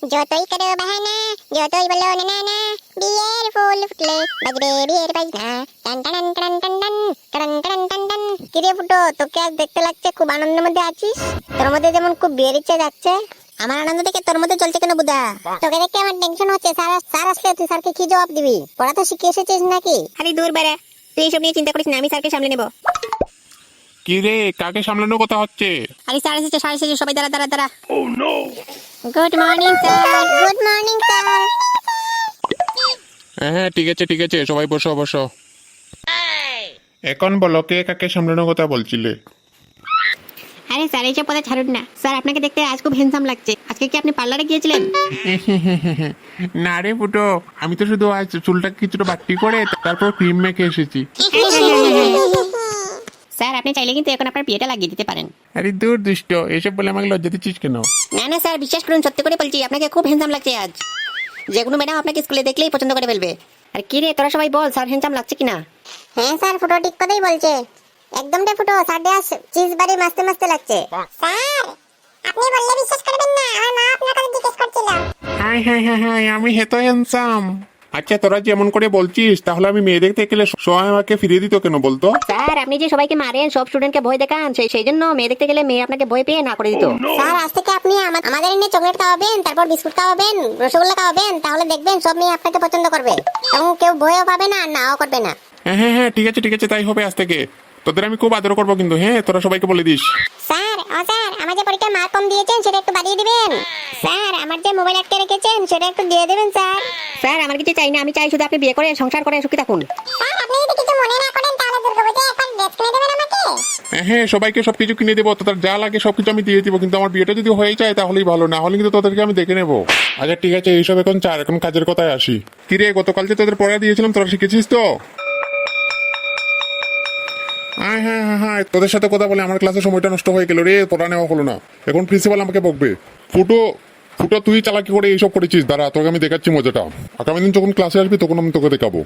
যতই করো বাহানা, যতই বলো না না না, বিয়ের ফুল ফুটলে বাজবে বিয়ের বাজনা, টান টান টান টান টান টান টান টান টান। কিরে ফুটো, তোকে আজ দেখতে লাগছে খুব আনন্দের মধ্যে আছিস। তোর মধ্যে যেমন খুব বিয়ের ইচ্ছা যাচ্ছে, আমার আনন্দ থেকে তোর মধ্যে চলছে কেন বুদা? তোকে দেখে আমার টেনশন হচ্ছে। স্যার আসলে তুই স্যারকে কি জবাব দিবি? পড়া তো শিখে এসেছিস নাকি? আরে দূর বেড়া, তুই এইসব নিয়ে চিন্তা করিস না, আমি স্যারকে সামলে নেবো। কি রে, কাকে সামলানোর কথা হচ্ছে? আরে স্যার এসেছে, সবাই দাঁড়া দাঁড়া দাঁড়া। Good morning sir, good morning sir. হ্যাঁ ঠিক আছে, সবাই বসো বসো। এখন বলো, কে কাকে সামলানোর কথা বলছিলে? আরে স্যার এইসব কথা ছাড়ুন না। স্যার আপনাকে দেখতে আজ খুব হ্যান্ডসাম লাগছে। আজকে কি আপনি পার্লারে গিয়েছিলেন? না রে ফুটো, আমি তো শুধু আজ চুলটা কিছুটা বাট্টি করে তারপর ক্রিম মেখে এসেছি। স্যার আপনি চাইলে কিন্তু এখন আপনার বিয়েটা লাগিয়ে দিতে পারেন। আরে দূর দুষ্ট, এসব বলে আমাকে লজ্জা দিচ্ছিস কেন? না না স্যার, বিশ্বাস করুন, সত্যি করে বলছি, আপনাকে খুব হ্যান্ডসাম লাগছে আজ। যে কোনো ম্যাডাম আপনাকে স্কুলে দেখলেই পছন্দ করে ফেলবে। আর কি রে, তোরা সবাই বল স্যার হ্যান্ডসাম লাগছে কিনা? হ্যাঁ স্যার, ফুটো ঠিক কথাই বলছে। একদম রে ফুটো, সাড়ে চিজ বাড়ি মাস্তে মাস্তে লাগছে। স্যার আপনি বললে বিশ্বাস করবেন না, আমার মা আপনার কাছে জিজ্ঞেস করছিল। হ্যাঁ, আমি হেতো হ্যান্ডসাম। আচ্ছা তোরা যেমন করে বলছিস, তাহলে আমি মেয়ে দেখতে গেলে সবাই আমাকে ফিরিয়ে দিত কেন বলতো? স্যার আপনি যে সবাইকে মারেন, সব স্টুডেন্টকে ভয় দেখান, সেই জন্য মেয়ে দেখতে গেলে মেয়ে আপনাকে ভয় পেয়ে না করে দিত। স্যার আজ থেকে আপনি আমাদের এনে চকলেট খাওয়াবেন, তারপর বিস্কুট খাওয়াবেন, রসগোল্লা খাওয়াবেন, তাহলে দেখবেন সব মেয়ে আপনাকে পছন্দ করবে এবং কেউ ভয়ও পাবে না আর নাও করবে না। হ্যাঁ ঠিক আছে, তাই হবে আজ থেকে। তোদের আমি খুব আদর করবো কিন্তু, হ্যাঁ তোরা সবাইকে বলে দিস। স্যার স্যার, আমার যে পরীক্ষায় মার্ক কম দিয়েছেন সেটা একটু বাড়িয়ে দিবেন। স্যার আমার যে মোবাইল আটকে রেখেছেন সেটা একটু দিয়ে দেবেন স্যার। স্যার আমার কিছু চাই না, আমি চাই শুধু আপনি বিয়ে করে সংসার করে সুখী থাকুন। স্যার আপনি যদি কিছু মনে না করেন তাহলে দুর্গাপূজায় একবার ড্রেস কিনে দেবেন আমাকে। হ্যাঁ সবাইকে সবকিছু কিনে দেবো, তোদের যা লাগে সবকিছু আমি দিয়ে দিবো, কিন্তু আমার বিয়েটা যদি হয়ে যায় তাহলেই ভালো, না হলে কিন্তু তোদেরকে আমি দেখে নেবো। আচ্ছা ঠিক আছে, এইসব এখন এখন কাজের কথায় আসি। কিরে, গতকাল যে তোদের পড়া দিয়েছিলাম তোরা শিখেছিস তো? হ্যাঁ, তোদের সাথে কথা বলে আমার ক্লাসের সময়টা নষ্ট হয়ে গেল রে, পড়া নেওয়া হলো না। এখন প্রিন্সিপাল আমাকে বকবে। ফুটো তুই চালাকি করে এইসব করেছিস, দাঁড়া তোকে আমি দেখাচ্ছি মজাটা। আগামী দিন যখন ক্লাসে আসবি তখন আমি তোকে দেখাবো।